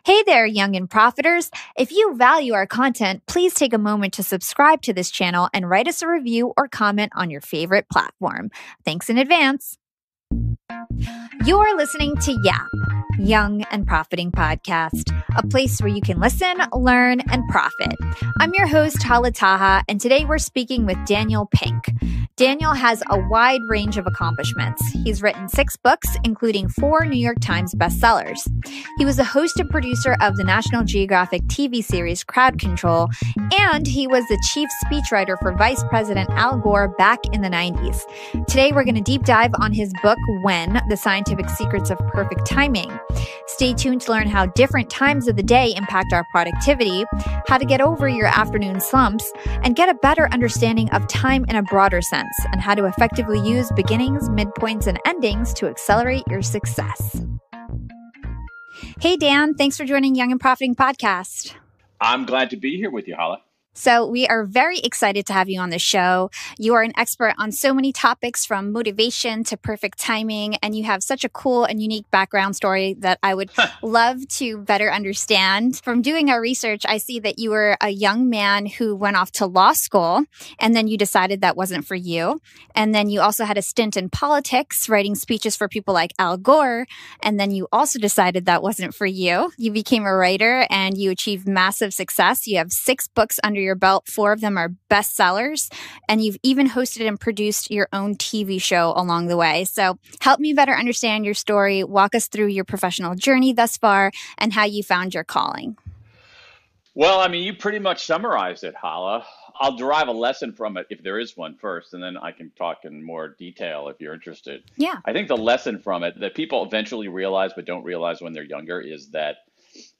Hey there, young and profiters. If you value our content, please take a moment to subscribe to this channel and write us a review or comment on your favorite platform. Thanks in advance. You're listening to Yap, Young and Profiting Podcast, a place where you can listen, learn, and profit. I'm your host, Hala, and today we're speaking with Daniel Pink. Daniel has a wide range of accomplishments. He's written 6 books, including 4 New York Times bestsellers. He was the host and producer of the National Geographic TV series Crowd Control, and he was the chief speechwriter for Vice President Al Gore back in the 90s. Today, we're going to deep dive on his book, When: The Scientific Secrets of Perfect Timing. Stay tuned to learn how different times of the day impact our productivity, how to get over your afternoon slumps, and get a better understanding of time in a broader sense, and how to effectively use beginnings, midpoints, and endings to accelerate your success. Hey, Dan, thanks for joining Young and Profiting Podcast. I'm glad to be here with you, Hala. So we are very excited to have you on the show. You are an expert on so many topics from motivation to perfect timing, and you have such a cool and unique background story that I would love to better understand. From doing our research, I see that you were a young man who went off to law school, and then you decided that wasn't for you. And then you also had a stint in politics, writing speeches for people like Al Gore, and then you also decided that wasn't for you. You became a writer, and you achieved massive success. You have 6 books under your belt. 4 of them are bestsellers, and you've even hosted and produced your own TV show along the way. So help me better understand your story. Walk us through your professional journey thus far and how you found your calling. Well, I mean, you pretty much summarized it, Hala. I'll derive a lesson from it if there is one first, and then I can talk in more detail if you're interested. Yeah. I think the lesson from it that people eventually realize but don't realize when they're younger is that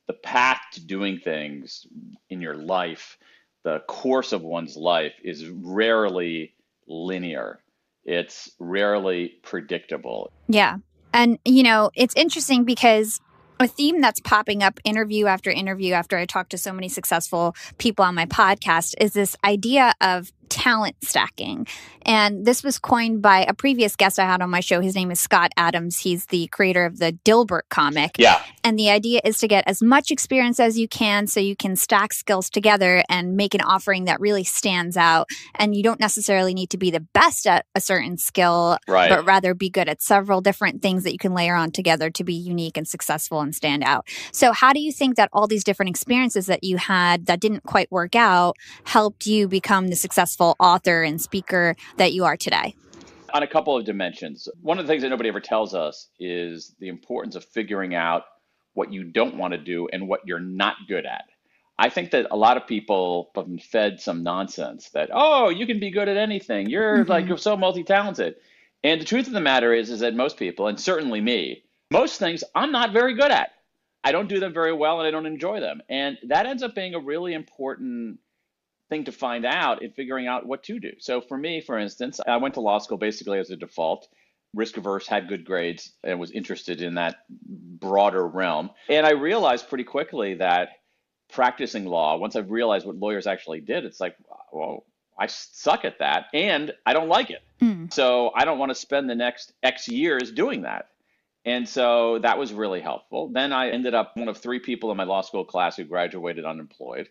the path to doing things in your life, the course of one's life, is rarely linear. It's rarely predictable. Yeah. And, it's interesting because a theme that's popping up interview after I talk to so many successful people on my podcast is this idea of talent stacking. And this was coined by a previous guest I had on my show. His name is Scott Adams. He's the creator of the Dilbert comic. Yeah. And the idea is to get as much experience as you can so you can stack skills together and make an offering that really stands out. And you don't necessarily need to be the best at a certain skill, right, but rather be good at several different things that you can layer on together to be unique and successful and stand out. So how do you think that all these different experiences that you had that didn't quite work out helped you become the successful author and speaker that you are today? On a couple of dimensions. One of the things that nobody ever tells us is the importance of figuring out what you don't want to do and what you're not good at. I think that a lot of people have been fed some nonsense that, oh, you can be good at anything. You're you're so multi-talented. And the truth of the matter is that most people, and certainly me, most things I'm not very good at. I don't do them very well and I don't enjoy them. And that ends up being a really important thing to find out in figuring out what to do. So for me, for instance, I went to law school basically as a default, risk averse, had good grades, and was interested in that broader realm. And I realized pretty quickly that practicing law, once I've realized what lawyers actually did, it's like, well, I suck at that and I don't like it. So I don't want to spend the next X years doing that. And so that was really helpful. Then I ended up one of 3 people in my law school class who graduated unemployed.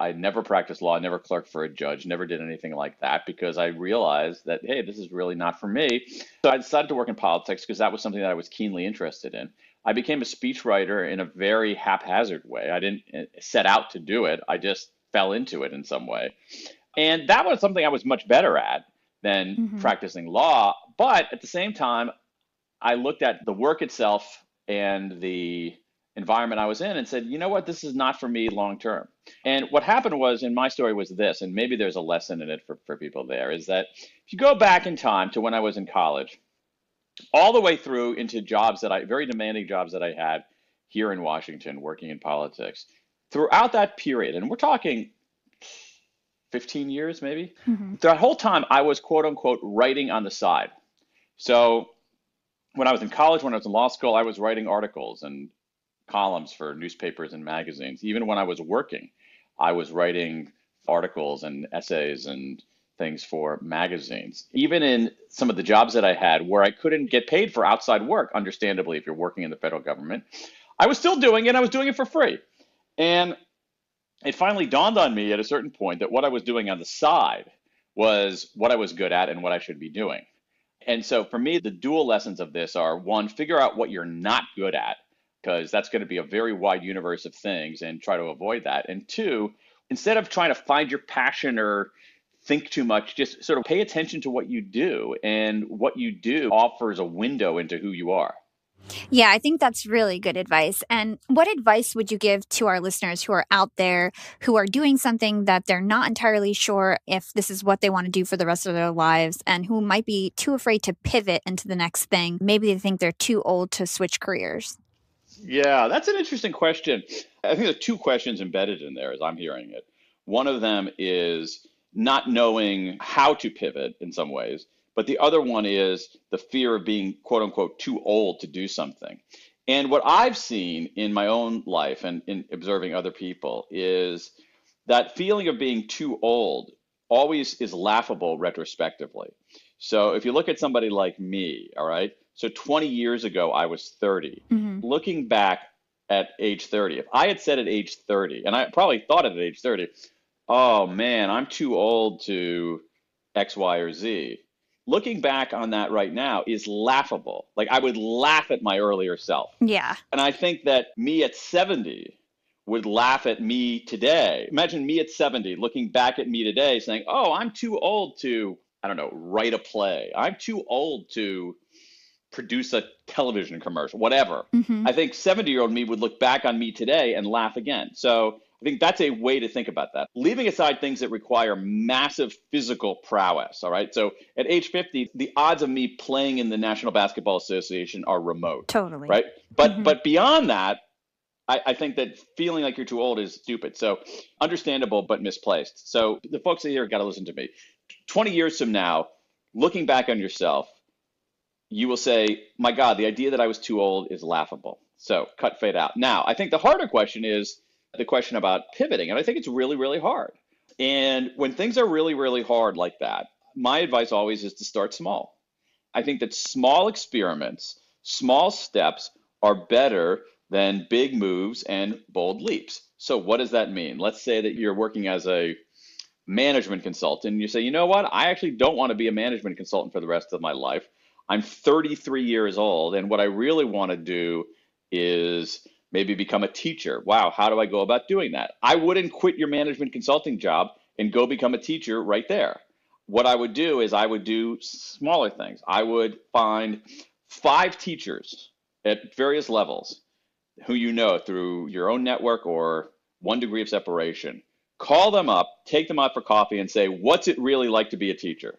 I never practiced law, never clerked for a judge, never did anything like that because I realized that, hey, this is really not for me. So I decided to work in politics because that was something that I was keenly interested in. I became a speechwriter in a very haphazard way. I didn't set out to do it. I just fell into it in some way. And that was something I was much better at than practicing law. But at the same time, I looked at the work itself and the environment I was in and said, you know what, this is not for me long term. And what happened was, in my story was this, and maybe there's a lesson in it for people there, is that if you go back in time to when I was in college, all the way through into very demanding jobs that I had here in Washington, working in politics, throughout that period, and we're talking 15 years maybe, the whole time I was quote unquote writing on the side. So when I was in college, when I was in law school, I was writing articles and columns for newspapers and magazines. Even when I was working, I was writing articles and essays and things for magazines. Even in some of the jobs that I had where I couldn't get paid for outside work, understandably, if you're working in the federal government, I was still doing it. I was doing it for free. And it finally dawned on me at a certain point that what I was doing on the side was what I was good at and what I should be doing. And so for me, the dual lessons of this are one, figure out what you're not good at, because that's going to be a very wide universe of things and try to avoid that. And two, instead of trying to find your passion or think too much, just sort of pay attention to what you do. And what you do offers a window into who you are. Yeah, I think that's really good advice. And what advice would you give to our listeners who are out there who are doing something that they're not entirely sure if this is what they want to do for the rest of their lives and who might be too afraid to pivot into the next thing? Maybe they think they're too old to switch careers. Yeah, that's an interesting question. I think there's two questions embedded in there as I'm hearing it. One of them is not knowing how to pivot in some ways, but the other one is the fear of being quote unquote too old to do something. And what I've seen in my own life and in observing other people is that feeling of being too old always is laughable retrospectively. So if you look at somebody like me, all right, so 20 years ago, I was 30. Looking back at age 30, if I had said at age 30, and I probably thought it at age 30, oh man, I'm too old to X, Y, or Z. Looking back on that right now is laughable. Like I would laugh at my earlier self. Yeah. And I think that me at 70 would laugh at me today. Imagine me at 70 looking back at me today saying, oh, I'm too old to, I don't know, write a play. I'm too old to produce a television commercial, whatever. I think 70-year-old me would look back on me today and laugh again. So I think that's a way to think about that. Leaving aside things that require massive physical prowess, all right? So at age 50, the odds of me playing in the National Basketball Association are remote. Totally. Right? But beyond that, I think that feeling like you're too old is stupid. So understandable, but misplaced. So the folks here got to listen to me. 20 years from now, looking back on yourself, you will say, my God, the idea that I was too old is laughable. So cut, fade out. Now, I think the harder question is the question about pivoting. And I think it's really, really hard. And when things are really, really hard like that, my advice always is to start small. I think that small experiments, small steps are better than big moves and bold leaps. So what does that mean? Let's say that you're working as a management consultant and you say, you know what? I actually don't want to be a management consultant for the rest of my life. I'm 33 years old, and what I really want to do is maybe become a teacher. Wow, how do I go about doing that? I wouldn't quit your management consulting job and go become a teacher right there. What I would do is I would do smaller things. I would find 5 teachers at various levels who you know through your own network or 1 degree of separation. Call them up, take them out for coffee, and say, what's it really like to be a teacher?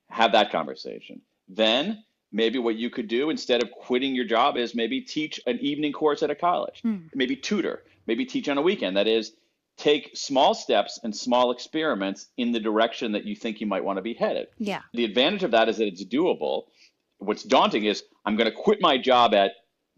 Have that conversation. Then maybe what you could do instead of quitting your job is maybe teach an evening course at a college, maybe tutor, maybe teach on a weekend. That is, take small steps and small experiments in the direction that you think you might want to be headed. Yeah. The advantage of that is that it's doable. What's daunting is I'm going to quit my job at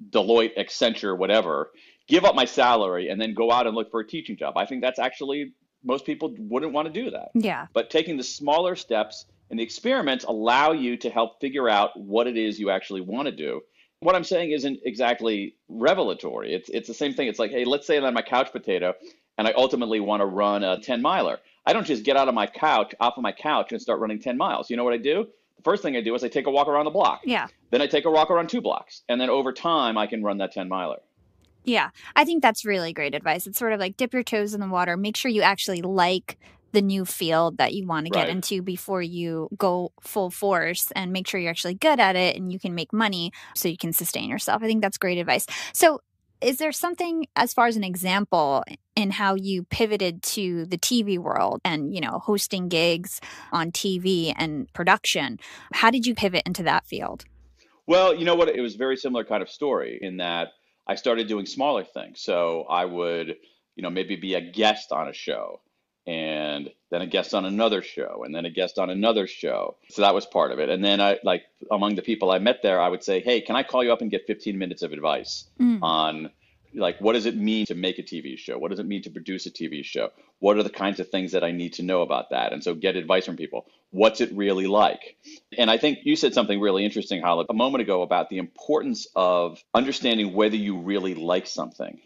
Deloitte, Accenture, whatever, give up my salary, and then go out and look for a teaching job. I think that's actually, most people wouldn't want to do that. Yeah. But taking the smaller steps and the experiments allow you to help figure out what it is you actually want to do. What I'm saying isn't exactly revelatory. It's the same thing. It's like, hey, let's say that I'm a couch potato and I ultimately want to run a 10-miler. I don't just get off of my couch and start running 10 miles. You know what I do? The first thing I do is I take a walk around the block. Yeah. Then I take a walk around 2 blocks. And then over time, I can run that 10-miler. Yeah. I think that's really great advice. It's sort of like dip your toes in the water. Make sure you actually like the new field that you want to get into before you go full force, and make sure you're actually good at it and you can make money so you can sustain yourself. I think that's great advice. So is there something as far as an example in how you pivoted to the TV world and, you know, hosting gigs on TV and production? How did you pivot into that field? Well, you know what? It was a very similar kind of story in that I started doing smaller things. So I would, maybe be a guest on a show, and then a guest on another show, and then a guest on another show. So that was part of it. And then among the people I met there, I would say, hey, can I call you up and get 15 minutes of advice on Like, what does it mean to make a TV show? What does it mean to produce a TV show? What are the kinds of things that I need to know about that? And so get advice from people. What's it really like? And I think you said something really interesting, Hala, a moment ago about the importance of understanding whether you really like something.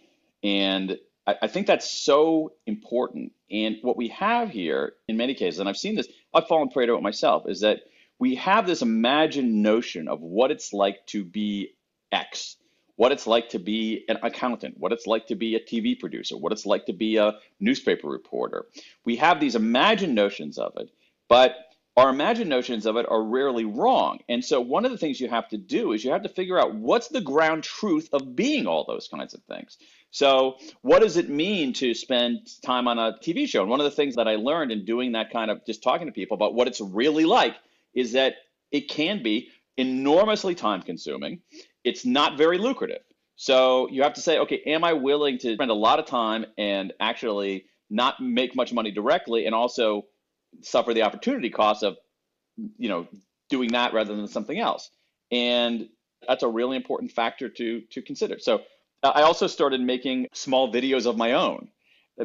And I think that's so important. And what we have here in many cases, and I've seen this, I've fallen prey to it myself, is that we have this imagined notion of what it's like to be X, what it's like to be an accountant, what it's like to be a TV producer, what it's like to be a newspaper reporter. We have these imagined notions of it, but our imagined notions of it are rarely wrong. And so one of the things you have to do is you have to figure out what's the ground truth of being all those kinds of things. So what does it mean to spend time on a TV show? And one of the things that I learned in doing that kind of just talking to people about what it's really like is that it can be enormously time consuming. It's not very lucrative. So you have to say, okay, am I willing to spend a lot of time and actually not make much money directly and also suffer the opportunity cost of, doing that rather than something else? And that's a really important factor to consider. So I also started making small videos of my own,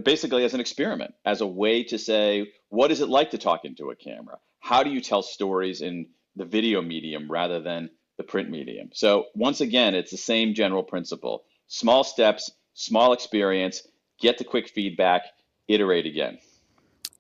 basically as an experiment, as a way to say, what is it like to talk into a camera? How do you tell stories in the video medium rather than the print medium? So once again, it's the same general principle. Small steps, small experience, get the quick feedback, iterate again.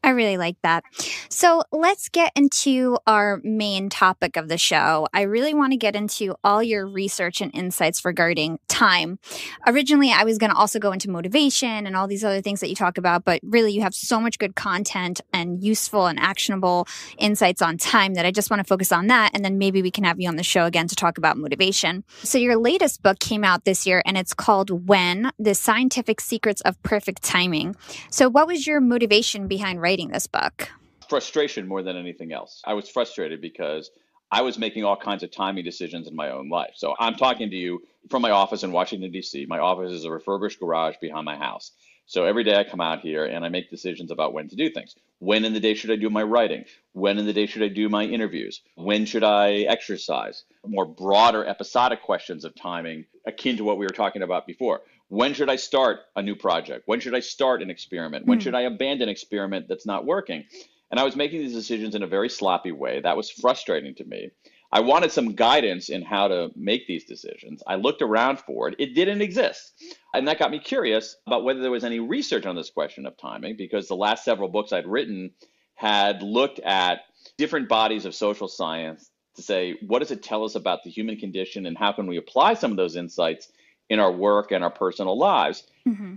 I really like that. So let's get into our main topic of the show. I really want to get into all your research and insights regarding time. Originally, I was going to also go into motivation and all these other things that you talk about, but really you have so much good content and useful and actionable insights on time that I just want to focus on that. And then maybe we can have you on the show again to talk about motivation. So your latest book came out this year and it's called When: The Scientific Secrets of Perfect Timing. So what was your motivation behind writing this book? Frustration more than anything else. I was frustrated because I was making all kinds of timing decisions in my own life. So I'm talking to you from my office in Washington, D.C. My office is a refurbished garage behind my house. So every day I come out here and I make decisions about when to do things. When in the day should I do my writing? When in the day should I do my interviews? When should I exercise? More broader episodic questions of timing, akin to what we were talking about before. When should I start a new project? When should I start an experiment? When should I abandon an experiment that's not working? And I was making these decisions in a very sloppy way. That was frustrating to me. I wanted some guidance in how to make these decisions. I looked around for it. It didn't exist. And that got me curious about whether there was any research on this question of timing, because the last several books I'd written had looked at different bodies of social science to say, what does it tell us about the human condition and how can we apply some of those insights in our work and our personal lives?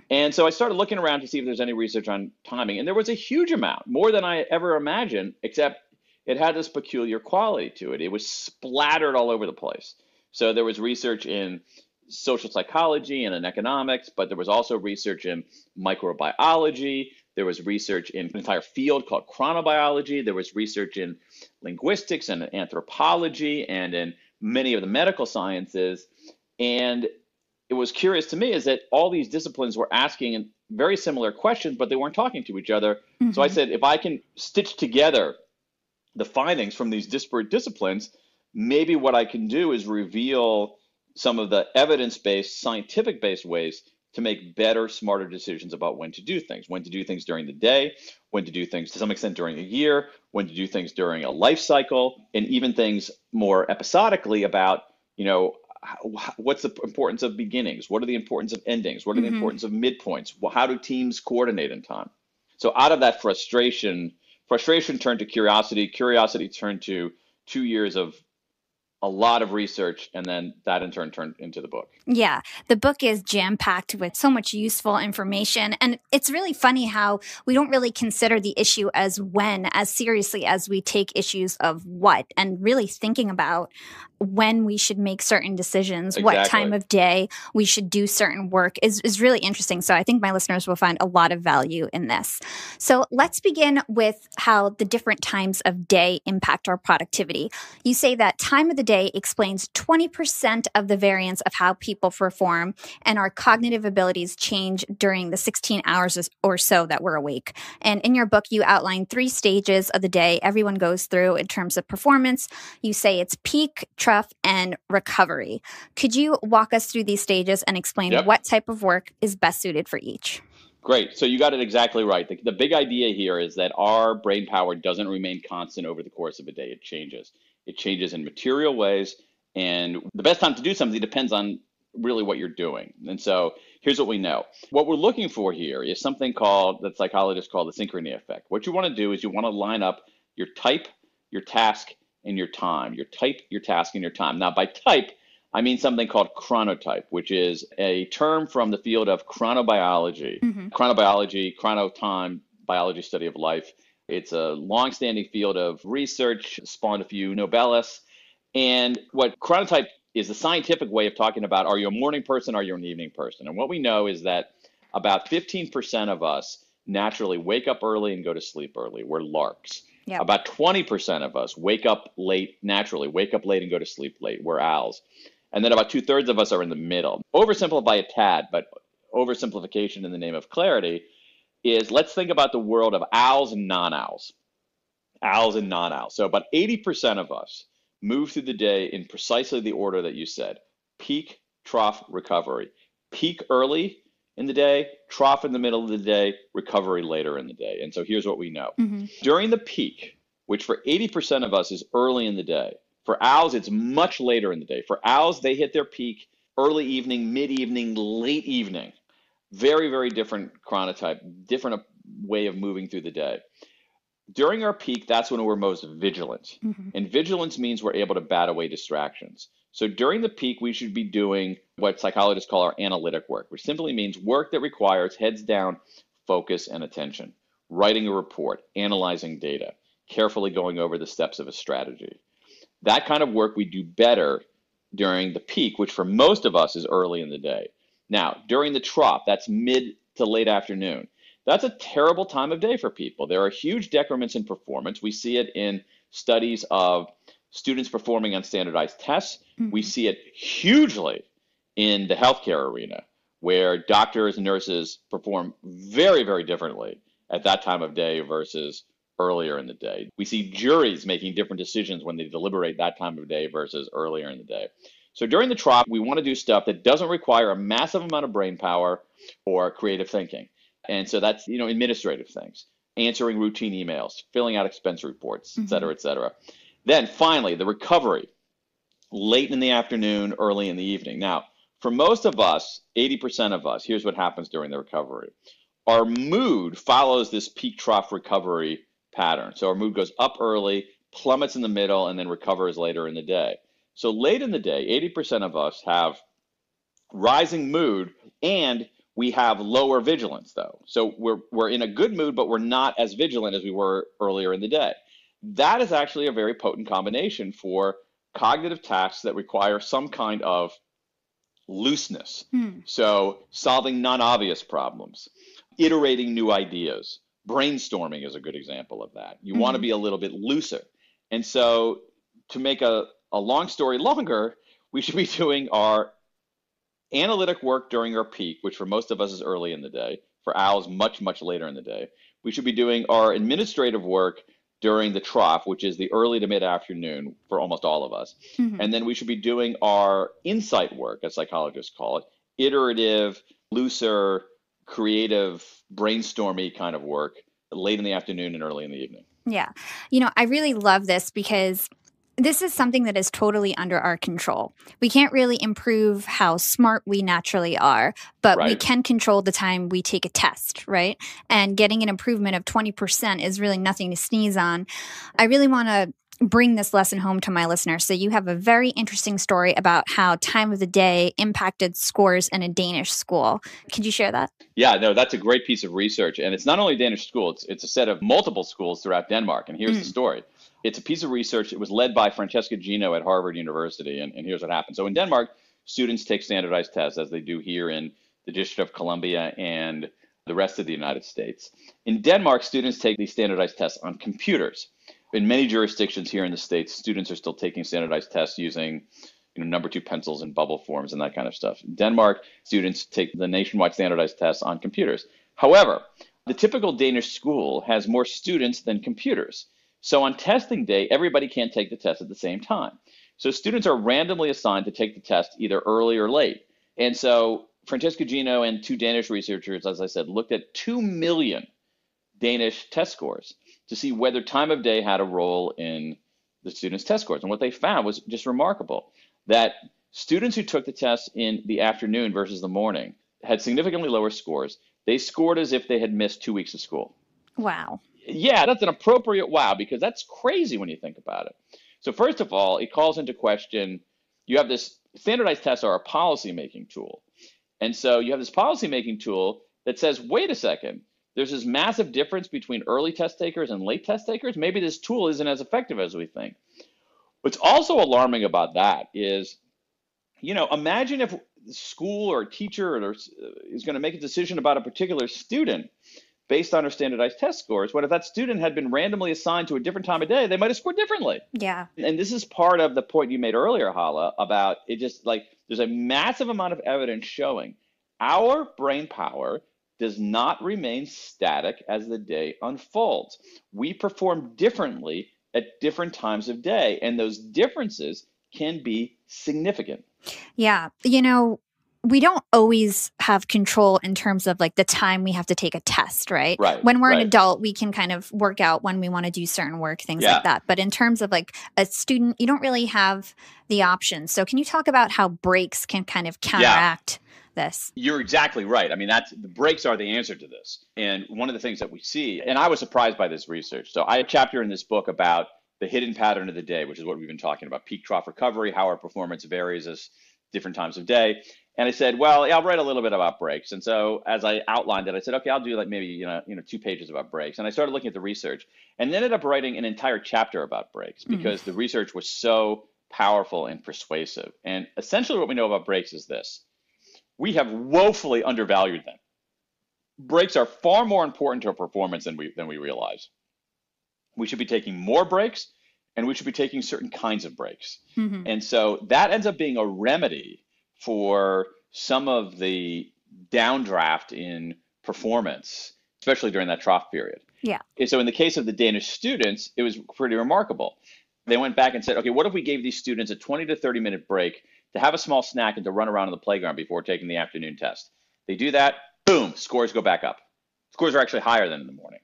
And so I started looking around to see if there's any research on timing. And there was a huge amount, more than I ever imagined, except it had this peculiar quality to it. It was splattered all over the place. So there was research in social psychology and in economics, but there was also research in microbiology. There was research in an entire field called chronobiology. There was research in linguistics and anthropology and in many of the medical sciences. And it was curious to me is that all these disciplines were asking very similar questions, but they weren't talking to each other. So I said, if I can stitch together the findings from these disparate disciplines, maybe what I can do is reveal some of the evidence-based, scientific-based ways to make better, smarter decisions about when to do things during the day, when to do things to some extent during a year, when to do things during a life cycle, and even things more episodically about, what's the importance of beginnings? What are the importance of endings? What are the importance of midpoints? Well, how do teams coordinate in time? So out of that frustration turned to curiosity. Curiosity turned to 2 years of a lot of research, and then that in turn turned into the book. Yeah, the book is jam-packed with so much useful information. And it's really funny how we don't really consider the issue as when as seriously as we take issues of what, and really thinking about when we should make certain decisions, what time of day we should do certain work is really interesting. So I think my listeners will find a lot of value in this. So let's begin with how the different times of day impact our productivity. You say that time of the day explains 20% of the variance of how people perform, and our cognitive abilities change during the 16 hours or so that we're awake. And in your book, you outline 3 stages of the day everyone goes through in terms of performance. You say it's peak, trough, and recovery. Could you walk us through these stages and explain what type of work is best suited for each? Great. So you got it exactly right. The big idea here is that our brain power doesn't remain constant over the course of a day. It changes. It changes in material ways. And the best time to do something depends on really what you're doing. And so here's what we know. What we're looking for here is something that psychologists call the synchrony effect. What you want to do is you want to line up your type, your task, and your time. Your type, your task, and your time. Now, by type, I mean something called chronotype, which is a term from the field of chronobiology. Chronobiology, chronotime, biology study of life. It's a long-standing field of research, spawned a few Nobelists. And what chronotype is the scientific way of talking about, are you a morning person, are you an evening person? And what we know is that about 15% of us naturally wake up early and go to sleep early. We're larks. Yep. About 20% of us wake up late and go to sleep late. We're owls. And then about 2/3 of us are in the middle. Oversimplify a tad, but oversimplification in the name of clarity is, let's think about the world of owls and non-owls. Owls and non-owls. So about 80% of us move through the day in precisely the order that you said. Peak, trough, recovery. Peak early in the day, trough in the middle of the day, recovery later in the day. And so here's what we know. During the peak, which for 80% of us is early in the day, for owls, it's much later in the day. For owls, they hit their peak early evening, mid-evening, late evening. Very, very different chronotype, different way of moving through the day. During our peak, that's when we're most vigilant. And vigilance means we're able to bat away distractions. So during the peak, we should be doing what psychologists call our analytic work, which simply means work that requires heads down, focus, and attention. Writing a report, analyzing data, carefully going over the steps of a strategy. That kind of work we do better during the peak, which for most of us is early in the day. Now, during the trough, that's mid to late afternoon. That's a terrible time of day for people. There are huge decrements in performance. We see it in studies of students performing on standardized tests. We see it hugely in the healthcare arena, where doctors and nurses perform very, very differently at that time of day versus earlier in the day. We see juries making different decisions when they deliberate that time of day versus earlier in the day. So during the trough, we want to do stuff that doesn't require a massive amount of brain power or creative thinking. And so that's, administrative things, answering routine emails, filling out expense reports, et cetera, et cetera. Then finally, the recovery, late in the afternoon, early in the evening. Now, for most of us, 80% of us, here's what happens during the recovery. Our mood follows this peak trough recovery pattern. So our mood goes up early, plummets in the middle, and then recovers later in the day. So late in the day, 80% of us have rising mood, and we have lower vigilance, though. So we're in a good mood, but we're not as vigilant as we were earlier in the day. That is actually a very potent combination for cognitive tasks that require some kind of looseness. So solving non-obvious problems, iterating new ideas, brainstorming is a good example of that. You want to be a little bit looser. And so to make a long story longer, we should be doing our analytic work during our peak, which for most of us is early in the day. For owls, much, much later in the day. We should be doing our administrative work during the trough, which is the early to mid-afternoon for almost all of us. And then we should be doing our insight work, as psychologists call it, iterative, looser, creative, brainstormy kind of work late in the afternoon and early in the evening. Yeah. I really love this because this is something that is totally under our control. We can't really improve how smart we naturally are, but we can control the time we take a test, right? And getting an improvement of 20% is really nothing to sneeze on. I really want to bring this lesson home to my listeners. So you have a very interesting story about how time of the day impacted scores in a Danish school. Could you share that? Yeah, no, that's a great piece of research. And it's not only a Danish school, it's a set of multiple schools throughout Denmark. And here's the story. It's a piece of research. It was led by Francesca Gino at Harvard University. And here's what happened. So in Denmark, students take standardized tests, as they do here in the District of Columbia and the rest of the United States. In Denmark, students take these standardized tests on computers. in many jurisdictions here in the States, students are still taking standardized tests using number two pencils and bubble forms and that kind of stuff. In Denmark, students take the nationwide standardized tests on computers. However, the typical Danish school has more students than computers. So on testing day, everybody can't take the test at the same time. So students are randomly assigned to take the test either early or late. And so Francesca Gino and two Danish researchers, as I said, looked at 2 million Danish test scores to see whether time of day had a role in the students' test scores. And what they found was just remarkable, that students who took the test in the afternoon versus the morning had significantly lower scores. They scored as if they had missed 2 weeks of school. Wow. Yeah, that's an appropriate wow, because that's crazy when you think about it. So first of all, it calls into question, you have this standardized tests are a policy-making tool. And so you have this policy-making tool that says, wait a second, there's this massive difference between early test takers and late test takers. Maybe this tool isn't as effective as we think. What's also alarming about that is, imagine if school or a teacher is going to make a decision about a particular student based on her standardized test scores. What if that student had been randomly assigned to a different time of day? They might have scored differently. Yeah. And this is part of the point you made earlier, Hala, about it just like there's a massive amount of evidence showing our brain power does not remain static as the day unfolds. We perform differently at different times of day, and those differences can be significant. Yeah. We don't always have control in terms of like the time we have to take a test, right? Right. When we're right. an adult, we can kind of work out when we want to do certain work, things Yeah. like that. But in terms of like a student, you don't really have the option. So can you talk about how breaks can kind of counteract this? You're exactly right. I mean, the breaks are the answer to this. And one of the things that we see, and I was surprised by this research. So I have a chapter in this book about the hidden pattern of the day, which is what we've been talking about, peak trough recovery, how our performance varies as different times of day. And I said, well, I'll write a little bit about breaks. And so as I outlined it, I said, okay, I'll do like maybe 2 pages about breaks. And I started looking at the research and then ended up writing an entire chapter about breaks because the research was so powerful and persuasive. And essentially what we know about breaks is this. We have woefully undervalued them. Breaks are far more important to our performance than we realize. We should be taking more breaks, and we should be taking certain kinds of breaks. And so that ends up being a remedy for some of the downdraft in performance, especially during that trough period. Yeah. And so in the case of the Danish students, it was pretty remarkable. They went back and said, okay, what if we gave these students a 20 to 30 minute break to have a small snack and to run around on the playground before taking the afternoon test? They do that, boom, scores go back up. Scores are actually higher than in the morning.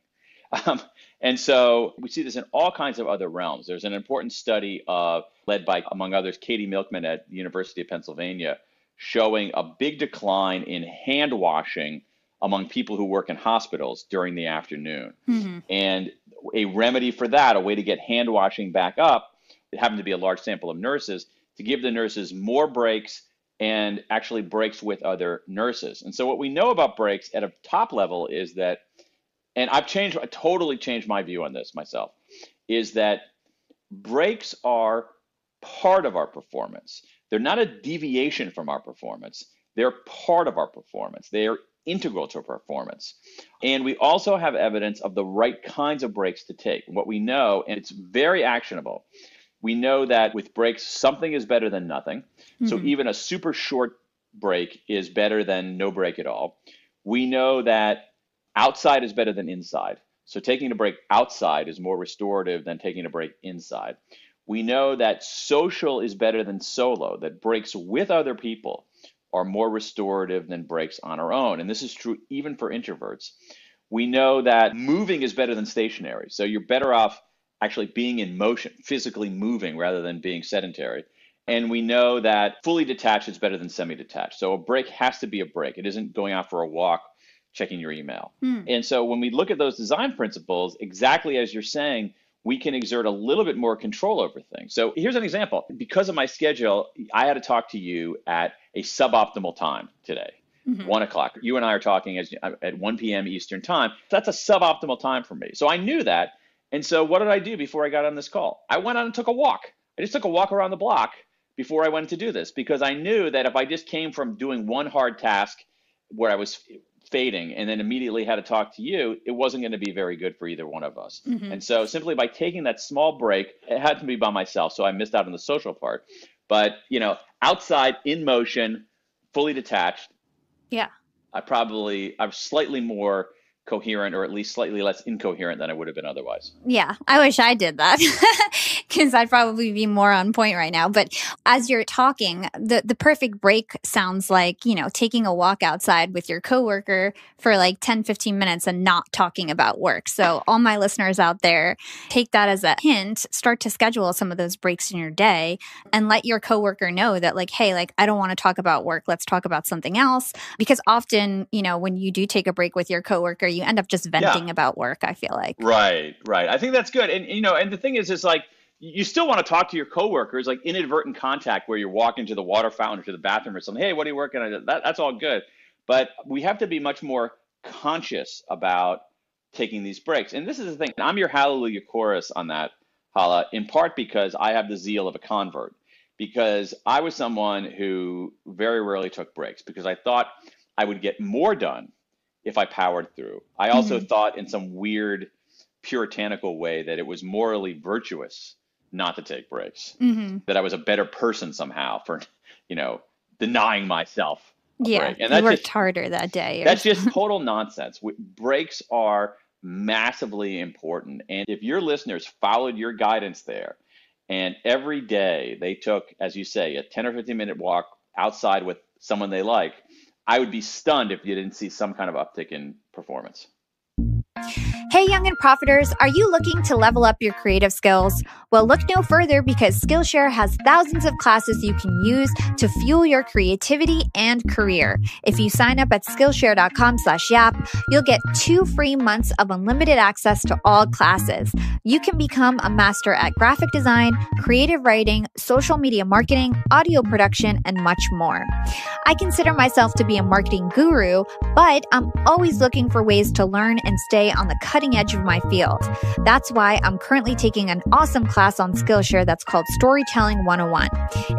And so we see this in all kinds of other realms. There's an important study led by, among others, Katie Milkman at the University of Pennsylvania, showing a big decline in hand washing among people who work in hospitals during the afternoon. And a remedy for that, a way to get hand washing back up, it happened to be a large sample of nurses, to give the nurses more breaks and actually breaks with other nurses. And so what we know about breaks at a top level is that, and I totally changed my view on this myself, is that breaks are part of our performance. They're not a deviation from our performance. They're part of our performance. They are integral to our performance. And we also have evidence of the right kinds of breaks to take. What we know, and it's very actionable, we know that with breaks, something is better than nothing. So even a super short break is better than no break at all. We know that outside is better than inside. So taking a break outside is more restorative than taking a break inside. We know that social is better than solo, that breaks with other people are more restorative than breaks on our own. And this is true even for introverts. We know that moving is better than stationary. So you're better off actually being in motion, physically moving rather than being sedentary. And we know that fully detached is better than semi-detached. So a break has to be a break. It isn't going out for a walk, checking your email. And so when we look at those design principles, exactly as you're saying, we can exert a little bit more control over things. So here's an example. Because of my schedule, I had to talk to you at a suboptimal time today, 1 o'clock. You and I are talking at 1 p.m. Eastern time. That's a suboptimal time for me. So I knew that. And so what did I do before I got on this call? I went out and took a walk. I just took a walk around the block before I went to do this, because I knew that if I just came from doing one hard task where I was fading and then immediately had to talk to you, it wasn't going to be very good for either one of us. Mm-hmm. And so simply by taking that small break, it had to be by myself, so I missed out on the social part. But, outside, in motion, fully detached, Yeah. I'm slightly more coherent, or at least slightly less incoherent than I would have been otherwise. Yeah, I wish I did that because I'd probably be more on point right now. But as you're talking, the perfect break sounds like, taking a walk outside with your coworker for like 10, 15 minutes and not talking about work. So all my listeners out there, take that as a hint, start to schedule some of those breaks in your day and let your coworker know that like, hey, like, I don't want to talk about work. Let's talk about something else. Because often, when you do take a break with your coworker, you end up just venting about work, I feel like. Right. I think that's good. And, and the thing is like, you still want to talk to your coworkers, like inadvertent contact where you're walking to the water fountain or to the bathroom or something. Hey, what are you working on? That's all good. But we have to be much more conscious about taking these breaks. And this is the thing. I'm your hallelujah chorus on that, Hala, in part because I have the zeal of a convert, because I was someone who very rarely took breaks because I thought I would get more done if I powered through. I also thought in some weird puritanical way that it was morally virtuous not to take breaks, that I was a better person somehow for, denying myself a break. And you worked harder that day. That's just total nonsense. Breaks are massively important. And if your listeners followed your guidance there and every day they took, as you say, a 10 or 15-minute walk outside with someone they like, I would be stunned if you didn't see some kind of uptick in performance. Hey, young and profiters, are you looking to level up your creative skills? Well, look no further because Skillshare has thousands of classes you can use to fuel your creativity and career. If you sign up at Skillshare.com/yap, you'll get 2 free months of unlimited access to all classes. You can become a master at graphic design, creative writing, social media marketing, audio production, and much more. I consider myself to be a marketing guru, but I'm always looking for ways to learn and stay on the cutting edge of my field. That's why I'm currently taking an awesome class on Skillshare that's called Storytelling 101.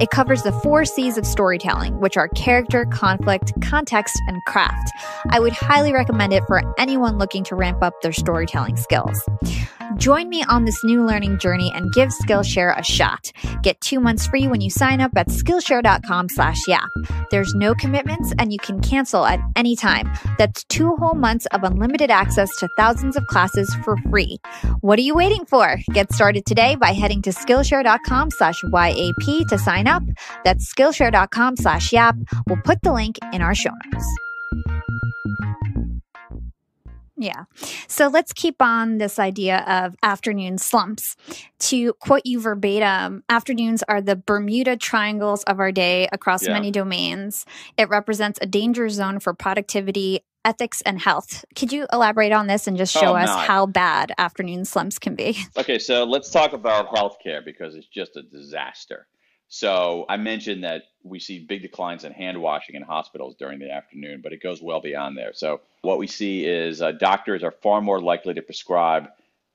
It covers the 4 C's of storytelling, which are character, conflict, context, and craft. I would highly recommend it for anyone looking to ramp up their storytelling skills. Join me on this new learning journey and give Skillshare a shot. Get 2 months free when you sign up at Skillshare.com/yap. There's no commitments and you can cancel at any time. That's 2 whole months of unlimited access to thousands of classes for free. What are you waiting for? Get started today by heading to Skillshare.com/YAP to sign up. That's Skillshare.com/yap. We'll put the link in our show notes. Yeah. So let's keep on this idea of afternoon slumps. To quote you verbatim, afternoons are the Bermuda triangles of our day across many domains. It represents a danger zone for productivity, ethics, and health. Could you elaborate on this and just show us how bad afternoon slumps can be? Okay, so let's talk about healthcare because it's just a disaster. So I mentioned that we see big declines in hand washing in hospitals during the afternoon, but it goes well beyond there. So what we see is doctors are far more likely to prescribe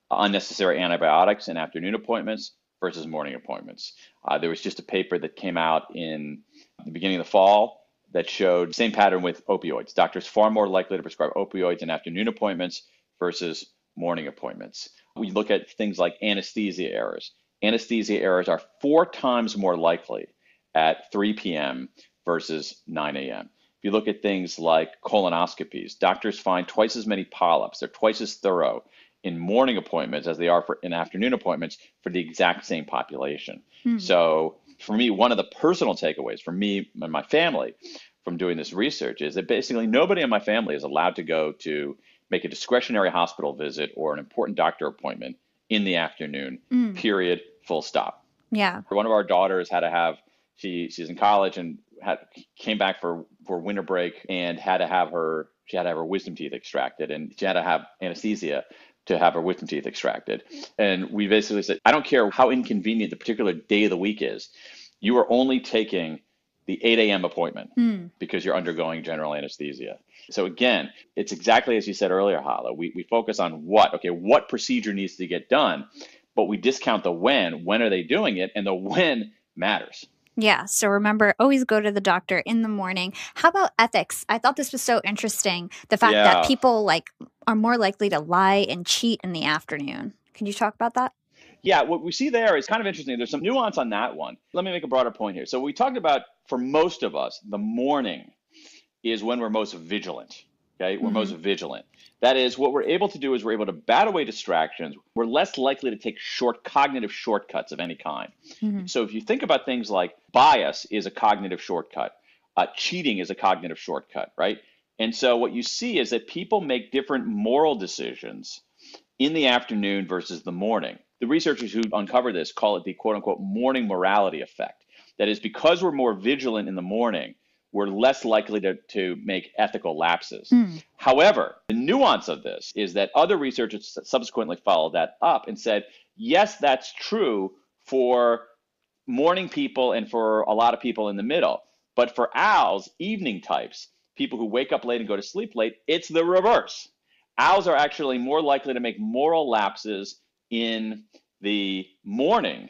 unnecessary antibiotics in afternoon appointments versus morning appointments. There was just a paper that came out in the beginning of the fall that showed the same pattern with opioids. Doctors far more likely to prescribe opioids in afternoon appointments versus morning appointments. We look at things like anesthesia errors. Anesthesia errors are 4 times more likely at 3 p.m. versus 9 a.m. If you look at things like colonoscopies, doctors find twice as many polyps. They're twice as thorough in morning appointments as they are in afternoon appointments for the exact same population. So for me, one of the personal takeaways for me and my family from doing this research is that basically nobody in my family is allowed to go to make a discretionary hospital visit or an important doctor appointment in the afternoon, period, full stop. Yeah. One of our daughters had to have, she's in college and came back for winter break and she had to have her wisdom teeth extracted, and she had to have anesthesia to have her wisdom teeth extracted. And we basically said, I don't care how inconvenient the particular day of the week is, you are only taking the 8 a.m. appointment because you're undergoing general anesthesia. So again, it's exactly as you said earlier, Hala. We focus on what procedure needs to get done, but we discount the when. When are they doing it? And the when matters. Yeah. So remember, always go to the doctor in the morning. How about ethics? I thought this was so interesting. The fact that Yeah. people are more likely to lie and cheat in the afternoon. Can you talk about that? Yeah, what we see there is kind of interesting. There's some nuance on that one. Let me make a broader point here. So we talked about, for most of us, the morning is when we're most vigilant. Okay, we're most vigilant. That is, what we're able to do is we're able to bat away distractions. We're less likely to take cognitive shortcuts of any kind. Hmm. So if you think about things like bias is a cognitive shortcut, cheating is a cognitive shortcut, right? And so what you see is that people make different moral decisions in the afternoon versus the morning. The researchers who uncover this call it the quote unquote morning morality effect. That is, because we're more vigilant in the morning, we're less likely to make ethical lapses. Mm. However, the nuance of this is that other researchers subsequently followed that up and said, yes, that's true for morning people and for a lot of people in the middle. But for owls, evening types, people who wake up late and go to sleep late, it's the reverse. Owls are actually more likely to make moral lapses in the morning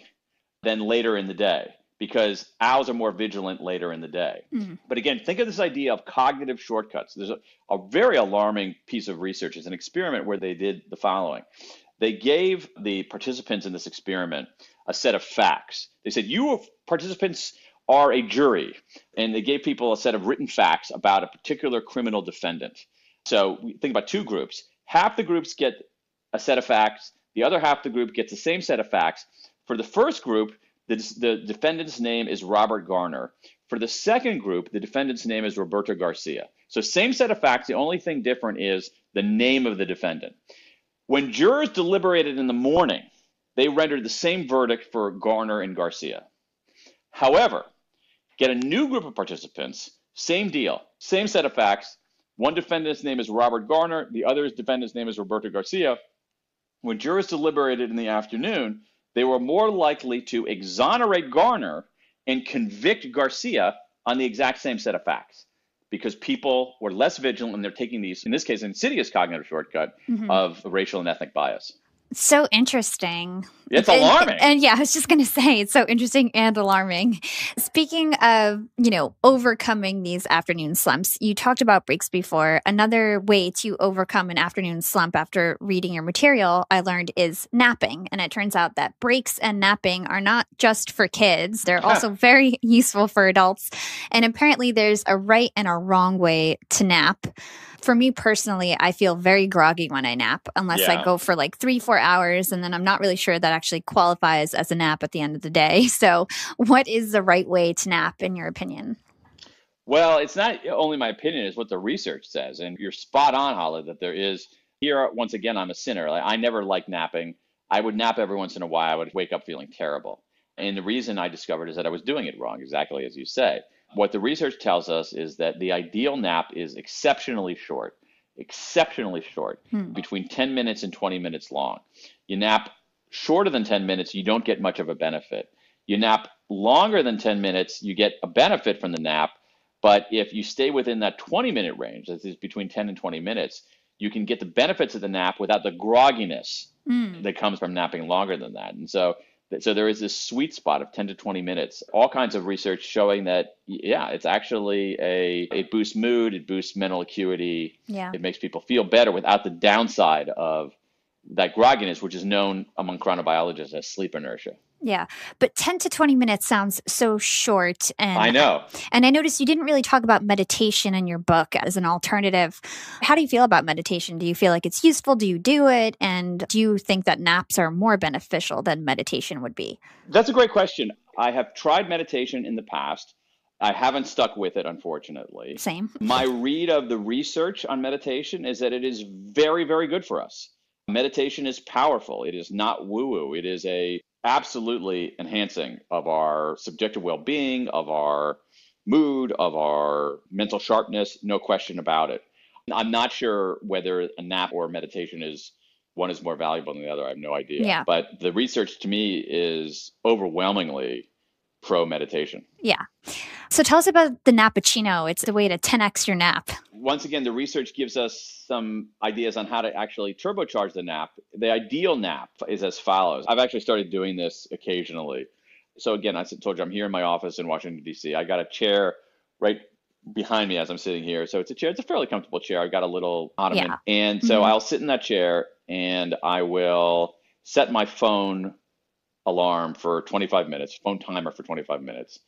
than later in the day, because owls are more vigilant later in the day. Mm. But again, think of this idea of cognitive shortcuts. There's a very alarming piece of research. It's an experiment where they did the following. They gave the participants in this experiment a set of facts. They said, you participants are a jury, and they gave people a set of written facts about a particular criminal defendant. So we think about two groups. Half the groups get a set of facts. The other half of the group gets the same set of facts. For the first group, the defendant's name is Robert Garner. For the second group, the defendant's name is Roberto Garcia. So same set of facts. The only thing different is the name of the defendant. When jurors deliberated in the morning, they rendered the same verdict for Garner and Garcia. However, get a new group of participants, same deal, same set of facts. One defendant's name is Robert Garner. The other defendant's name is Roberto Garcia. When jurors deliberated in the afternoon, they were more likely to exonerate Garner and convict Garcia on the exact same set of facts, because people were less vigilant and they're taking these, in this case, insidious cognitive shortcut of racial and ethnic bias. So interesting. It's alarming. And yeah, I was just going to say, it's so interesting and alarming. Speaking of, overcoming these afternoon slumps, you talked about breaks before. Another way to overcome an afternoon slump after reading your material, I learned, is napping. And it turns out that breaks and napping are not just for kids. They're also very useful for adults. And apparently there's a right and a wrong way to nap. For me personally, I feel very groggy when I nap, unless I go for like 3-4 hours, and then I'm not really sure that actually qualifies as a nap at the end of the day. So what is the right way to nap, in your opinion? Well, it's not only my opinion, it's what the research says. And you're spot on, Hala, that there is, here, once again, I'm a sinner. I never liked napping. I would nap every once in a while. I would wake up feeling terrible. And the reason I discovered is that I was doing it wrong, exactly as you say. What the research tells us is that the ideal nap is exceptionally short, between 10 minutes and 20 minutes long. You nap shorter than 10 minutes, you don't get much of a benefit. You nap longer than 10 minutes, you get a benefit from the nap. But if you stay within that 20-minute range, that is between 10 and 20 minutes, you can get the benefits of the nap without the grogginess that comes from napping longer than that. And so there is this sweet spot of 10 to 20 minutes. All kinds of research showing that, it's actually it boosts mood, it boosts mental acuity. Yeah. It makes people feel better without the downside of that grogginess, which is known among chronobiologists as sleep inertia. Yeah. But 10 to 20 minutes sounds so short. And I know. And I noticed you didn't really talk about meditation in your book as an alternative. How do you feel about meditation? Do you feel like it's useful? Do you do it? And do you think that naps are more beneficial than meditation would be? That's a great question. I have tried meditation in the past. I haven't stuck with it, unfortunately. Same. My read of the research on meditation is that it is very, very good for us. Meditation is powerful. It is not woo-woo. It is absolutely enhancing of our subjective well-being, of our mood, of our mental sharpness, no question about it. I'm not sure whether a nap or meditation one is more valuable than the other. I have no idea. Yeah. But the research to me is overwhelmingly pro-meditation. Yeah. So tell us about the Nappuccino. It's the way to 10x your nap. Once again, the research gives us some ideas on how to actually turbocharge the nap. The ideal nap is as follows. I've actually started doing this occasionally. So again, told you I'm here in my office in Washington, D.C. I got a chair right behind me as I'm sitting here. So it's a chair. It's a fairly comfortable chair. I've got a little ottoman. Yeah. And so I'll sit in that chair and I will set my phone alarm for 25 minutes, phone timer for 25 minutes.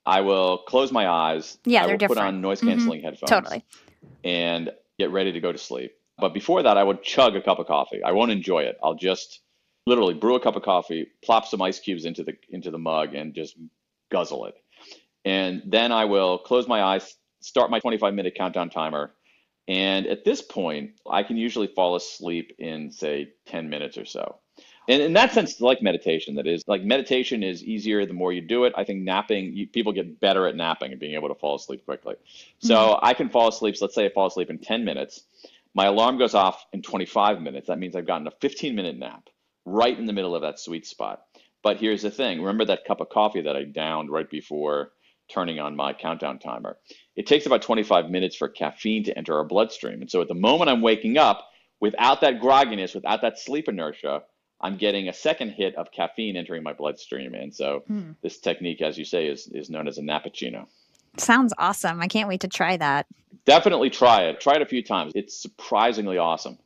I will close my eyes. Yeah, I they're will put different. on noise canceling headphones. Totally. And get ready to go to sleep. But before that, I would chug a cup of coffee. I won't enjoy it. I'll just literally brew a cup of coffee, plop some ice cubes into the mug, and just guzzle it. And then I will close my eyes, start my 25-minute countdown timer. And at this point, I can usually fall asleep in, say, 10 minutes or so. And in that sense, like meditation, that is, like meditation is easier the more you do it. I think napping, people get better at napping and being able to fall asleep quickly. So I can fall asleep, let's say I fall asleep in 10 minutes. My alarm goes off in 25 minutes. That means I've gotten a 15-minute nap right in the middle of that sweet spot. But here's the thing. Remember that cup of coffee that I downed right before turning on my countdown timer? It takes about 25 minutes for caffeine to enter our bloodstream. And so at the moment I'm waking up, without that grogginess, without that sleep inertia, I'm getting a second hit of caffeine entering my bloodstream. And so this technique, as you say, is known as a nappuccino. Sounds awesome. I can't wait to try that. Definitely try it. Try it a few times. It's surprisingly awesome.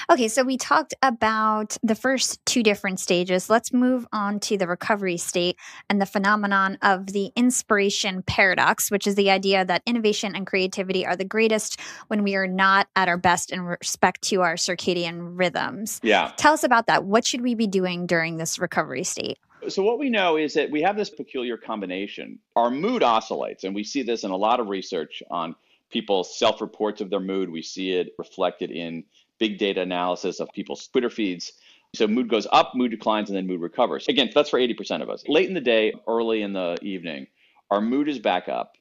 Okay, so we talked about the first two different stages. Let's move on to the recovery state and the phenomenon of the inspiration paradox, which is the idea that innovation and creativity are the greatest when we are not at our best in respect to our circadian rhythms. Yeah. Tell us about that. What should we be doing during this recovery state? So what we know is that we have this peculiar combination. Our mood oscillates, and we see this in a lot of research on people's self-reports of their mood. We see it reflected in big data analysis of people's Twitter feeds. So mood goes up, mood declines, and then mood recovers. Again, that's for 80% of us. Late in the day, early in the evening, our mood is back up.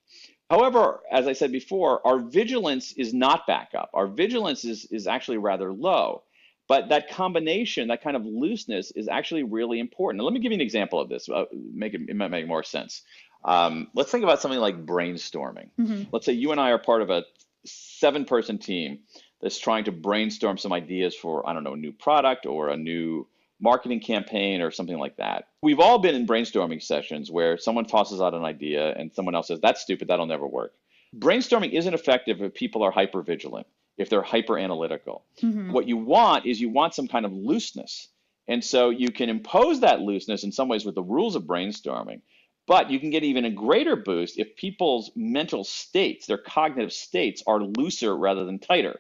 However, as I said before, our vigilance is not back up. Our vigilance is actually rather low. But that combination, that kind of looseness is actually really important. Now, let me give you an example of this. It might make more sense. Let's think about something like brainstorming. Let's say you and I are part of a 7-person team that's trying to brainstorm some ideas for, I don't know, a new product or a new marketing campaign or something like that. We've all been in brainstorming sessions where someone tosses out an idea and someone else says, that's stupid, that'll never work. Brainstorming isn't effective if people are hyper-vigilant, if they're hyper-analytical. What you want is some kind of looseness. And so you can impose that looseness in some ways with the rules of brainstorming. But you can get even a greater boost if people's mental states, their cognitive states, are looser rather than tighter.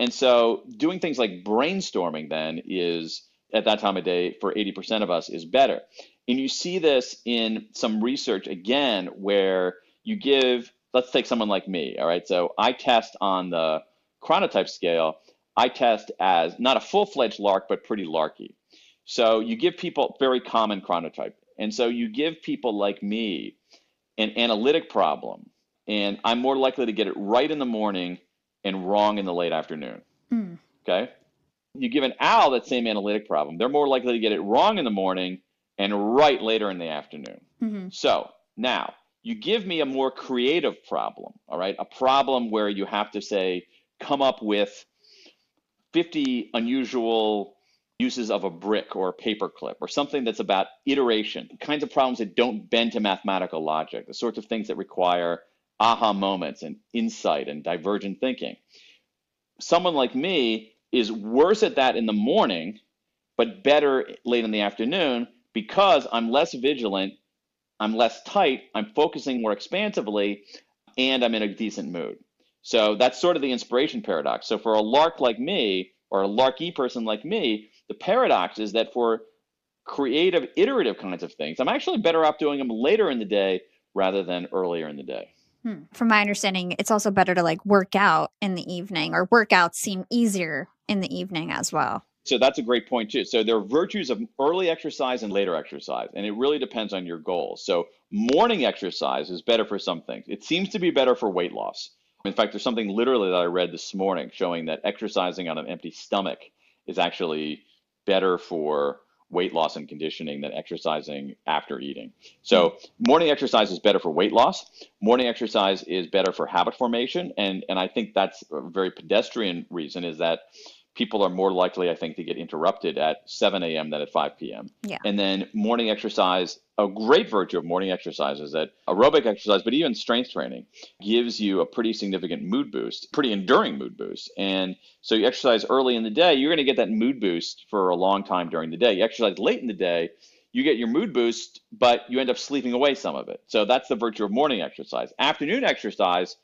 And so doing things like brainstorming then is, at that time of day, for 80% of us, is better. And you see this in some research, again, where you give, let's take someone like me, all right? So I test on the chronotype scale. I test as not a full-fledged lark, but pretty larky. So you give people very common chronotype. And so you give people like me an analytic problem, and I'm more likely to get it right in the morning and wrong in the late afternoon. Okay? You give an owl that same analytic problem, they're more likely to get it wrong in the morning and right later in the afternoon. So now you give me a more creative problem, all right? A problem where you have to say, come up with 50 unusual uses of a brick or a paper clip or something that's about iteration, kinds of problems that don't bend to mathematical logic, the sorts of things that require aha moments and insight and divergent thinking. Someone like me is worse at that in the morning, but better late in the afternoon because I'm less vigilant, I'm less tight, I'm focusing more expansively, and I'm in a decent mood. So that's sort of the inspiration paradox. So for a lark like me, or a larky person like me, the paradox is that for creative, iterative kinds of things, I'm actually better off doing them later in the day rather than earlier in the day. From my understanding, it's also better to like work out in the evening, or workouts seem easier in the evening as well. So that's a great point too. So there are virtues of early exercise and later exercise, and it really depends on your goals. So morning exercise is better for some things. It seems to be better for weight loss. In fact, there's something literally that I read this morning showing that exercising on an empty stomach is actually better for weight loss and conditioning than exercising after eating. So morning exercise is better for weight loss. Morning exercise is better for habit formation. And I think that's a very pedestrian reason, is that people are more likely, I think, to get interrupted at 7 a.m. than at 5 p.m. Yeah. And then morning exercise, a great virtue of morning exercise is that aerobic exercise, but even strength training, gives you a pretty significant mood boost, pretty enduring mood boost. And so you exercise early in the day, you're going to get that mood boost for a long time during the day. You exercise late in the day, you get your mood boost, but you end up sleeping away some of it. So that's the virtue of morning exercise. Afternoon exercise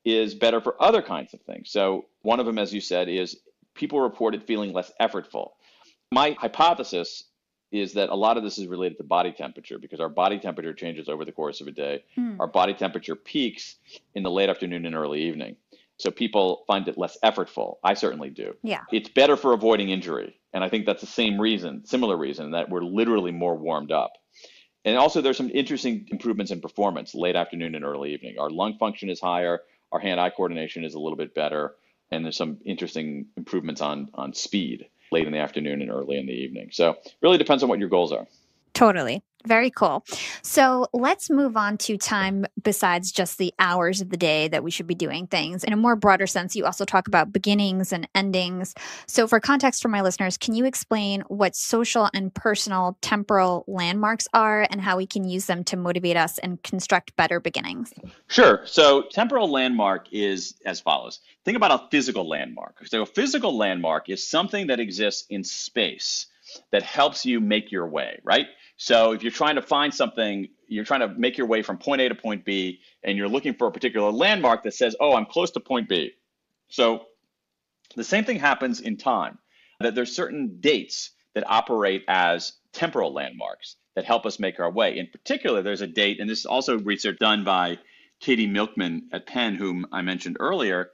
is better for other kinds of things. So one of them, as you said, is people reported feeling less effortful. My hypothesis is that a lot of this is related to body temperature because our body temperature changes over the course of a day. Our body temperature peaks in the late afternoon and early evening. So people find it less effortful. I certainly do. Yeah. It's better for avoiding injury. And I think that's the similar reason that we're literally more warmed up. And also there's some interesting improvements in performance late afternoon and early evening. Our lung function is higher. Our hand-eye coordination is a little bit better. And there's some interesting improvements on speed late in the afternoon and early in the evening. So it really depends on what your goals are. Totally. Very cool. So let's move on to time besides just the hours of the day that we should be doing things. In a more broader sense, you also talk about beginnings and endings. So for context for my listeners, can you explain what social and personal temporal landmarks are and how we can use them to motivate us and construct better beginnings? Sure. So temporal landmark is as follows. Think about a physical landmark. So a physical landmark is something that exists in space that helps you make your way, right? So if you're trying to find something, you're trying to make your way from point A to point B, and you're looking for a particular landmark that says, oh, I'm close to point B. So the same thing happens in time, that there's certain dates that operate as temporal landmarks that help us make our way. In particular, there's a date, and this is also research done by Katie Milkman at Penn, whom I mentioned earlier.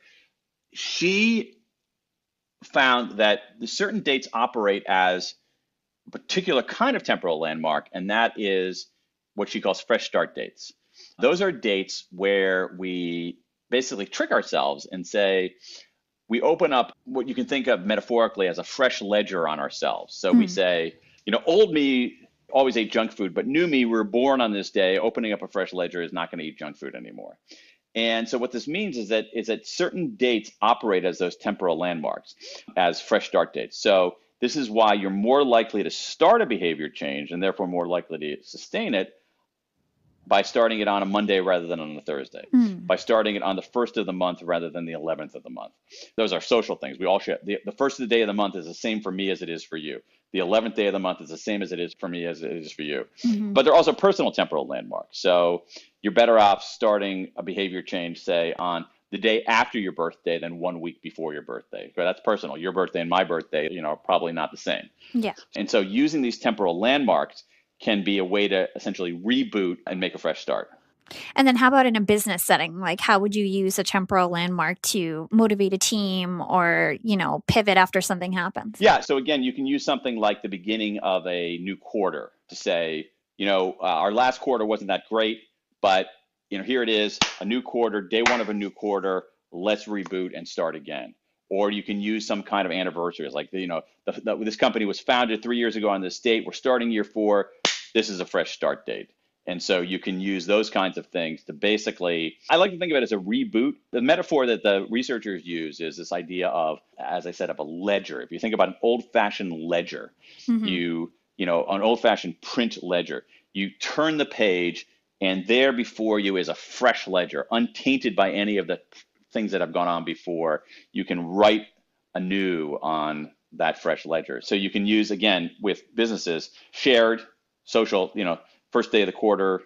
She found that the certain dates operate as a particular kind of temporal landmark, and that is what she calls fresh start dates. Those are dates where we basically trick ourselves and say, we open up what you can think of metaphorically as a fresh ledger on ourselves. So we say, old me always ate junk food, but new me, we were born on this day, opening up a fresh ledger is not going to eat junk food anymore. And so what this means is that certain dates operate as those temporal landmarks, as fresh start dates. So this is why you're more likely to start a behavior change and therefore more likely to sustain it by starting it on a Monday rather than on a Thursday, by starting it on the first of the month rather than the 11th of the month. Those are social things. We all share. The first of the day of the month is the same for me as it is for you. The 11th day of the month is the same as it is for me as it is for you. But they're also personal temporal landmarks. So you're better off starting a behavior change, say, on the day after your birthday than 1 week before your birthday. So that's personal. Your birthday and my birthday, are probably not the same. Yeah. And so using these temporal landmarks can be a way to essentially reboot and make a fresh start. And then how about in a business setting? Like how would you use a temporal landmark to motivate a team or, pivot after something happens? Yeah. So again, you can use something like the beginning of a new quarter to say, our last quarter wasn't that great, but here it is, a new quarter, day one of a new quarter, let's reboot and start again. Or you can use some kind of anniversaries, like, this company was founded 3 years ago on this date, we're starting year 4, this is a fresh start date. And so you can use those kinds of things to basically, I like to think of it as a reboot. The metaphor that the researchers use is this idea of, as I said, of a ledger. If you think about an old-fashioned ledger, an old-fashioned print ledger, you turn the page, and there before you is a fresh ledger, untainted by any of the things that have gone on before. You can write anew on that fresh ledger. So you can use, again, with businesses, shared, social, first day of the quarter,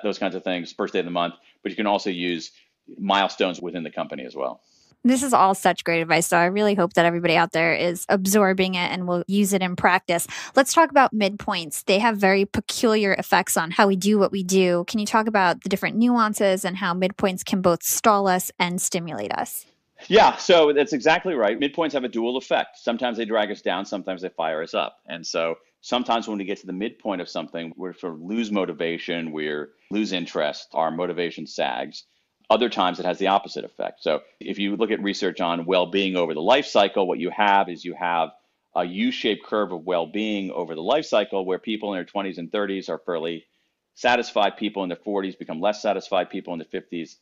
those kinds of things, first day of the month, but you can also use milestones within the company as well. This is all such great advice. So I really hope that everybody out there is absorbing it and will use it in practice. Let's talk about midpoints. They have very peculiar effects on how we do what we do. Can you talk about the different nuances and how midpoints can both stall us and stimulate us? Yeah, so that's exactly right. Midpoints have a dual effect. Sometimes they drag us down, sometimes they fire us up. And so sometimes when we get to the midpoint of something, we sort of lose motivation, we lose interest, our motivation sags. Other times it has the opposite effect. So if you look at research on well-being over the life cycle, what you have a U-shaped curve of well-being over the life cycle where people in their 20s and 30s are fairly satisfied. People in their 40s become less satisfied. People in their 50s,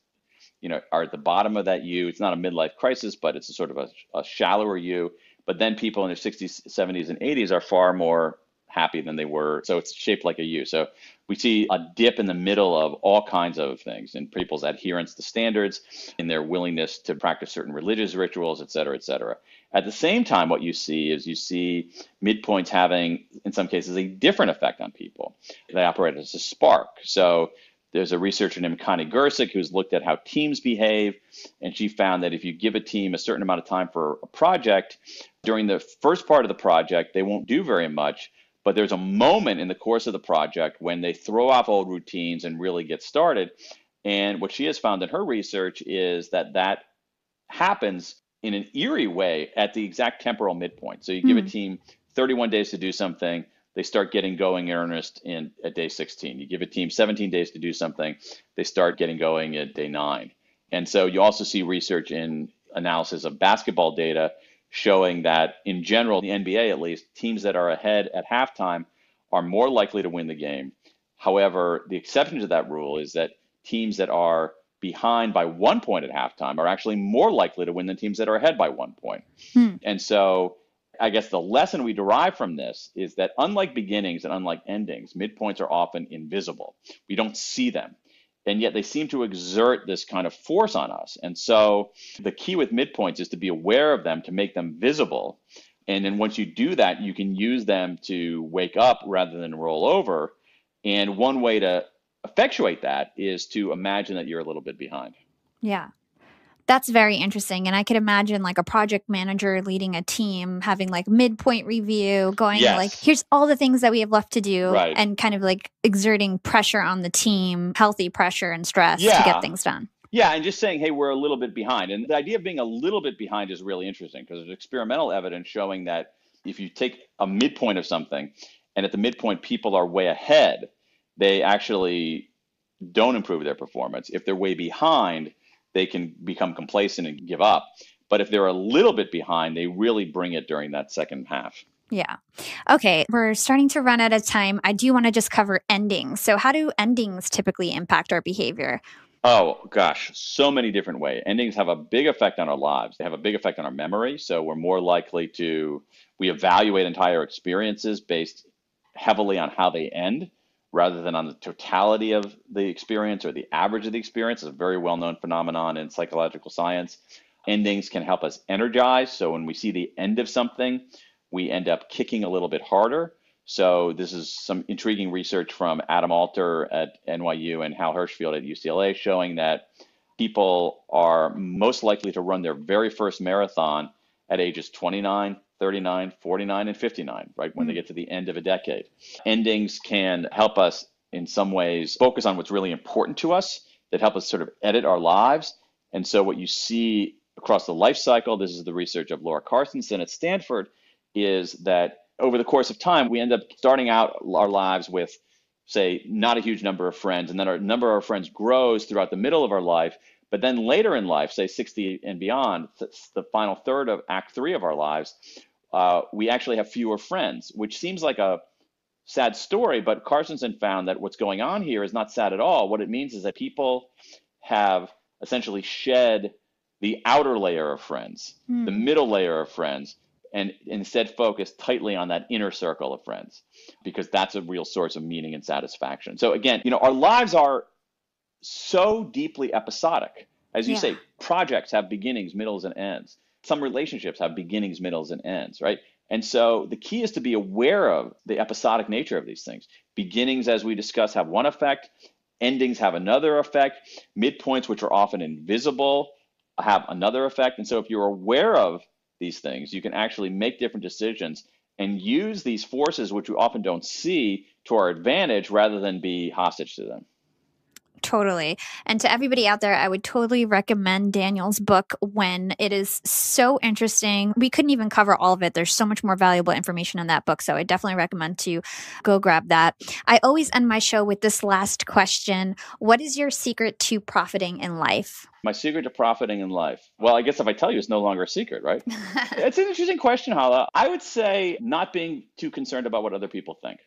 are at the bottom of that U. It's not a midlife crisis, but it's a sort of a shallower U. but then people in their 60s, 70s, and 80s are far more happy than they were. So it's shaped like a U. So we see a dip in the middle of all kinds of things in people's adherence to standards, in their willingness to practice certain religious rituals, et cetera, et cetera. At the same time, what you see midpoints having, in some cases, a different effect on people. They operate as a spark. So there's a researcher named Connie Gersick who's looked at how teams behave, and she found that if you give a team a certain amount of time for a project, during the first part of the project, they won't do very much, but there's a moment in the course of the project when they throw off old routines and really get started. And what she has found in her research is that that happens in an eerie way at the exact temporal midpoint. So you give a team 31 days to do something, they start getting going in earnest at day 16. You give a team 17 days to do something, they start getting going at day 9. And so you also see research in analysis of basketball data showing that in general, the NBA at least, teams that are ahead at halftime are more likely to win the game. However, the exception to that rule is that teams that are behind by 1 point at halftime are actually more likely to win than teams that are ahead by 1 point. And so I guess the lesson we derive from this is that unlike beginnings and unlike endings, midpoints are often invisible. We don't see them. And yet they seem to exert this kind of force on us. And so the key with midpoints is to be aware of them, to make them visible. And then once you do that, you can use them to wake up rather than roll over. And one way to effectuate that is to imagine that you're a little bit behind. Yeah. That's very interesting. And I could imagine like a project manager leading a team having like midpoint review, going like, here's all the things that we have left to do, and kind of like exerting pressure on the team, healthy pressure and stress to get things done. Yeah, and just saying, hey, we're a little bit behind. And the idea of being a little bit behind is really interesting because there's experimental evidence showing that if you take a midpoint of something and at the midpoint people are way ahead, they actually don't improve their performance. If they're way behind, they can become complacent and give up. But if they're a little bit behind, they really bring it during that second half. Yeah. Okay. We're starting to run out of time. I do want to just cover endings. So how do endings typically impact our behavior? Oh, gosh, so many different ways. Endings have a big effect on our lives. They have a big effect on our memory. So we're more likely we evaluate entire experiences based heavily on how they end, rather than on the totality of the experience or the average of the experience. It's a very well-known phenomenon in psychological science. Endings can help us energize. So when we see the end of something, we end up kicking a little bit harder. So this is some intriguing research from Adam Alter at NYU and Hal Hirschfield at UCLA showing that people are most likely to run their very first marathon at ages 29, 39, 49, and 59, right, when they get to the end of a decade. Endings can help us in some ways focus on what's really important to us, that help us sort of edit our lives. And so what you see across the life cycle, this is the research of Laura Carstensen at Stanford, is that over the course of time, we end up starting out our lives with, say, not a huge number of friends, and then our number of our friends grows throughout the middle of our life. But then later in life, say 60 and beyond, the final third of Act 3 of our lives, we actually have fewer friends, which seems like a sad story, but Carstensen found that what's going on here is not sad at all. What it means is that people have essentially shed the outer layer of friends, the middle layer of friends, and instead focus tightly on that inner circle of friends, because that's a real source of meaning and satisfaction. So again, our lives are so deeply episodic. As you say, projects have beginnings, middles, and ends. Some relationships have beginnings, middles, and ends, right? And so the key is to be aware of the episodic nature of these things. Beginnings, as we discussed, have one effect. Endings have another effect. Midpoints, which are often invisible, have another effect. And so if you're aware of these things, you can actually make different decisions and use these forces, which we often don't see, to our advantage rather than be hostage to them. Totally. And to everybody out there, I would totally recommend Daniel's book, When. It is so interesting. We couldn't even cover all of it. There's so much more valuable information in that book. So I definitely recommend to go grab that. I always end my show with this last question. What is your secret to profiting in life? My secret to profiting in life? Well, I guess if I tell you, it's no longer a secret, right? It's an interesting question, Hala. I would say not being too concerned about what other people think.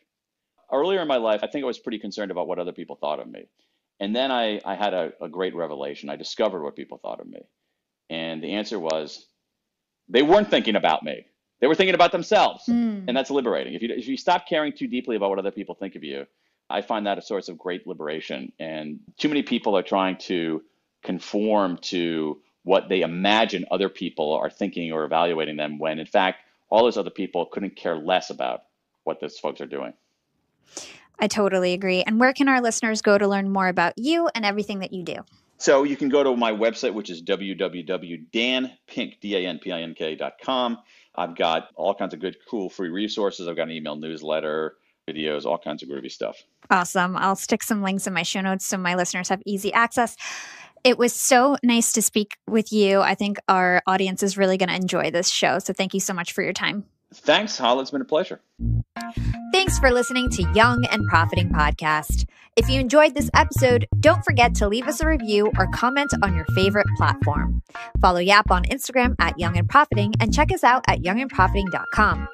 Earlier in my life, I think I was pretty concerned about what other people thought of me. And then I had a great revelation. I discovered what people thought of me. And the answer was, they weren't thinking about me, They were thinking about themselves, and that's liberating. If you stop caring too deeply about what other people think of you, I find that a source of great liberation. And too many people are trying to conform to what they imagine other people are thinking or evaluating them, when in fact, all those other people couldn't care less about what those folks are doing. I totally agree. And where can our listeners go to learn more about you and everything that you do? So you can go to my website, which is www.danpink.com. I've got all kinds of good, cool, free resources. I've got an email newsletter, videos, all kinds of groovy stuff. Awesome. I'll stick some links in my show notes so my listeners have easy access. It was so nice to speak with you. I think our audience is really going to enjoy this show. So thank you so much for your time. Thanks, Hala. It's been a pleasure. Thanks for listening to Young and Profiting Podcast. If you enjoyed this episode, don't forget to leave us a review or comment on your favorite platform. Follow Yap on Instagram at Young and Profiting and check us out at youngandprofiting.com.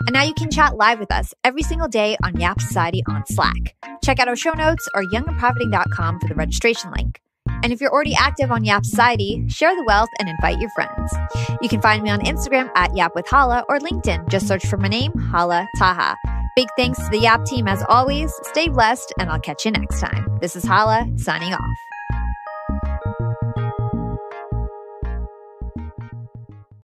And now you can chat live with us every single day on Yap Society on Slack. Check out our show notes or youngandprofiting.com for the registration link. And if you're already active on Yap Society, share the wealth and invite your friends. You can find me on Instagram at Yap with Hala or LinkedIn. Just search for my name, Hala Taha. Big thanks to the Yap team as always. Stay blessed, and I'll catch you next time. This is Hala signing off.